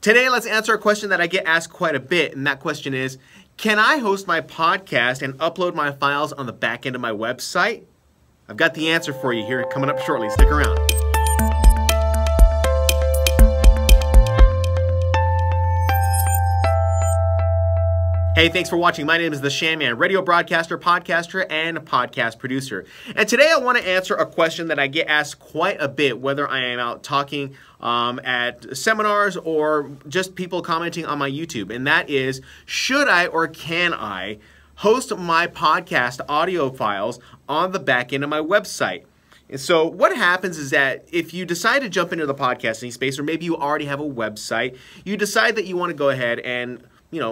Today, let's answer a question that I get asked quite a bit, and that question is, can I host my podcast and upload my files on the back end of my website? I've got the answer for you here coming up shortly. Stick around. Hey, thanks for watching. My name is The Shanman, radio broadcaster, podcaster, and podcast producer. And today I want to answer a question that I get asked quite a bit, whether I am out talking at seminars or just people commenting on my YouTube. And that is, should I or can I host my podcast audio files on the back end of my website? And so what happens is that if you decide to jump into the podcasting space, or maybe you already have a website, you decide that you want to go ahead and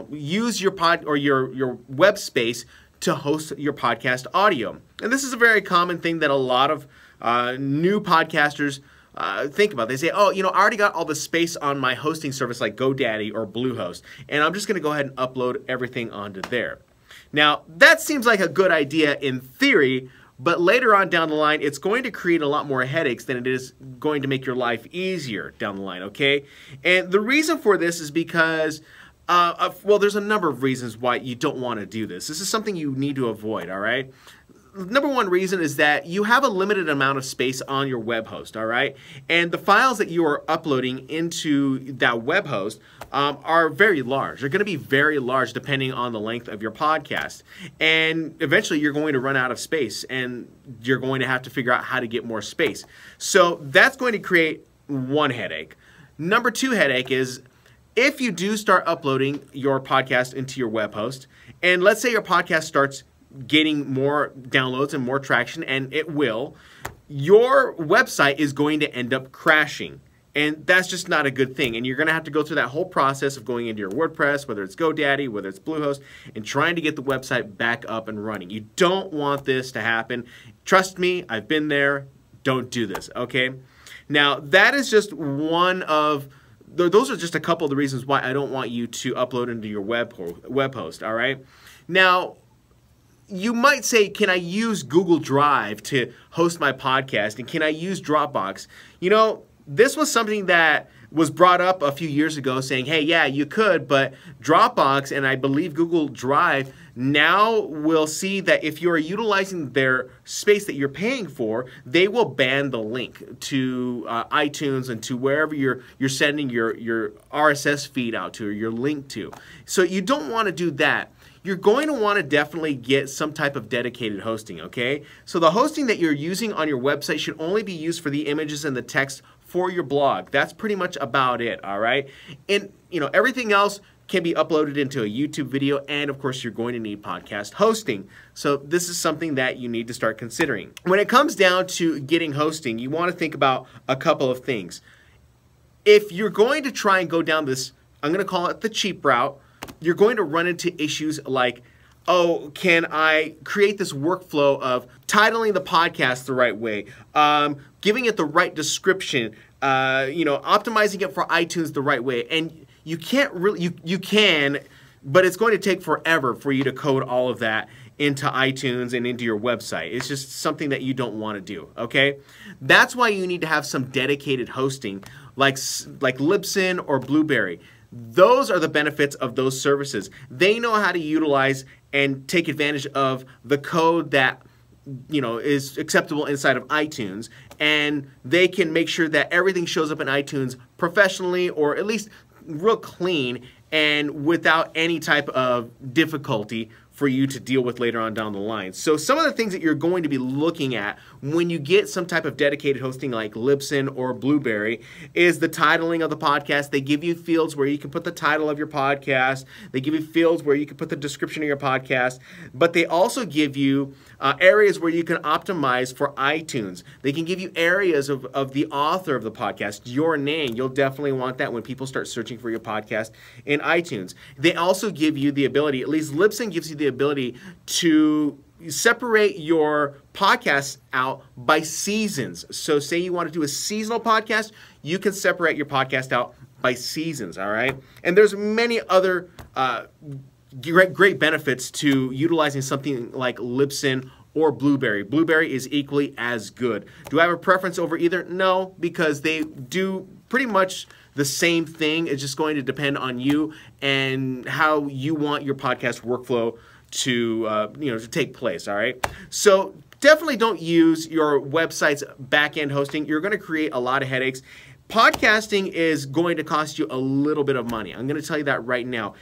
use your your web space to host your podcast audio. And this is a very common thing that a lot of new podcasters think about. They say, oh, I already got all the space on my hosting service like GoDaddy or Bluehost, and I'm just going to go ahead and upload everything onto there. Now, that seems like a good idea in theory, but later on down the line, it's going to create a lot more headaches than it is going to make your life easier down the line, okay? And the reason for this is because well, there's a number of reasons why you don't want to do this. This is something you need to avoid, all right? Number one reason is that you have a limited amount of space on your web host, all right? And the files that you are uploading into that web host are very large. They're going to be very large depending on the length of your podcast. And eventually you're going to run out of space and you're going to have to figure out how to get more space. So that's going to create one headache. Number two headache is, if you do start uploading your podcast into your web host, and let's say your podcast starts getting more downloads and more traction, and it will, your website is going to end up crashing. And that's just not a good thing. And you're going to have to go through that whole process of going into your WordPress, whether it's GoDaddy, whether it's Bluehost, and trying to get the website back up and running. You don't want this to happen. Trust me, I've been there. Don't do this, okay? Now, that is just one of... Those are just a couple of the reasons why I don't want you to upload into your web host, all right? Now, you might say, can I use Google Drive to host my podcast, and can I use Dropbox? This was something that was brought up a few years ago saying, hey, yeah, you could, but Dropbox and I believe Google Drive now will see that if you're utilizing their space that you're paying for, they will ban the link to iTunes and to wherever you're sending your RSS feed out to, or your link to. So you don't want to do that. You're going to want to definitely get some type of dedicated hosting, okay? So the hosting that you're using on your website should only be used for the images and the text for your blog. That's pretty much about it, all right? And, everything else can be uploaded into a YouTube video, and of course, you're going to need podcast hosting. So this is something that you need to start considering. When it comes down to getting hosting, you want to think about a couple of things. If you're going to try and go down this, I'm going to call it the cheap route, you're going to run into issues like, oh, can I create this workflow of titling the podcast the right way, giving it the right description, optimizing it for iTunes the right way? And you can't really, you can, but it's going to take forever for you to code all of that into iTunes and into your website. It's just something that you don't want to do, okay? That's why you need to have some dedicated hosting like Libsyn or Blueberry. Those are the benefits of those services. They know how to utilize and take advantage of the code that is acceptable inside of iTunes, and they can make sure that everything shows up in iTunes professionally, or at least real clean and without any type of difficulty for you to deal with later on down the line. So some of the things that you're going to be looking at when you get some type of dedicated hosting like Libsyn or Blueberry is the titling of the podcast. They give you fields where you can put the title of your podcast. They give you fields where you can put the description of your podcast. But they also give you areas where you can optimize for iTunes. They can give you areas of the author of the podcast, your name. You'll definitely want that when people start searching for your podcast in iTunes. They also give you the ability, at least Libsyn gives you the ability to separate your podcasts out by seasons. So say you want to do a seasonal podcast, you can separate your podcast out by seasons, all right? And there's many other great benefits to utilizing something like Libsyn or Blueberry. Blueberry is equally as good. Do I have a preference over either? No, because they do pretty much the same thing. It's just going to depend on you and how you want your podcast workflow to to take place. All right. So definitely don't use your website's back-end hosting. You're going to create a lot of headaches. Podcasting is going to cost you a little bit of money. I'm going to tell you that right now.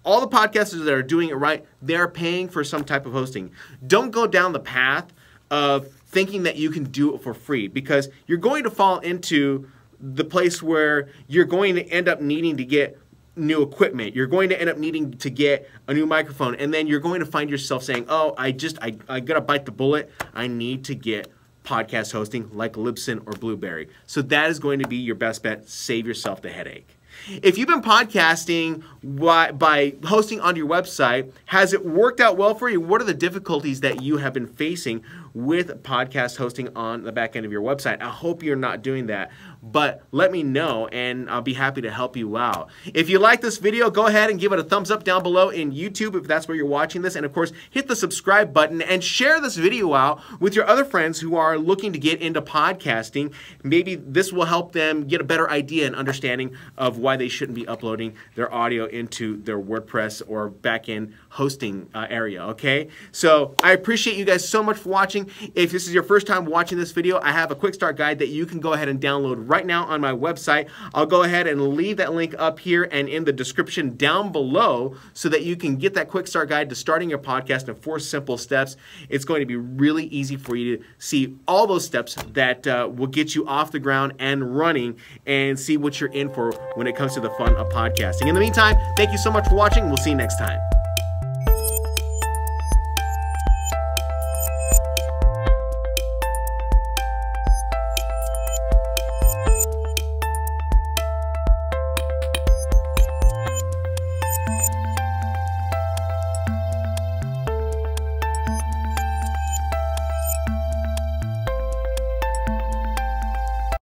All the podcasters that are doing it right, they're paying for some type of hosting. Don't go down the path of thinking that you can do it for free, because you're going to fall into the place where you're going to end up needing to get new equipment. You're going to end up needing to get a new microphone, and then you're going to find yourself saying, oh, I gotta bite the bullet. I need to get podcast hosting like Libsyn or Blueberry. So that is going to be your best bet. Save yourself the headache. If you've been podcasting by hosting on your website, has it worked out well for you? What are the difficulties that you have been facing with podcast hosting on the back end of your website? I hope you're not doing that, but let me know and I'll be happy to help you out. If you like this video, go ahead and give it a thumbs up down below in YouTube if that's where you're watching this. And of course, hit the subscribe button and share this video out with your other friends who are looking to get into podcasting. Maybe this will help them get a better idea and understanding of why they shouldn't be uploading their audio into their WordPress or back-end hosting area, okay? So I appreciate you guys so much for watching. If this is your first time watching this video, I have a quick start guide that you can go ahead and download right now on my website. I'll go ahead and leave that link up here and in the description down below so that you can get that quick start guide to starting your podcast in 4 simple steps. It's going to be really easy for you to see all those steps that will get you off the ground and running and see what you're in for when it comes to the fun of podcasting. In the meantime, thank you so much for watching. We'll see you next time.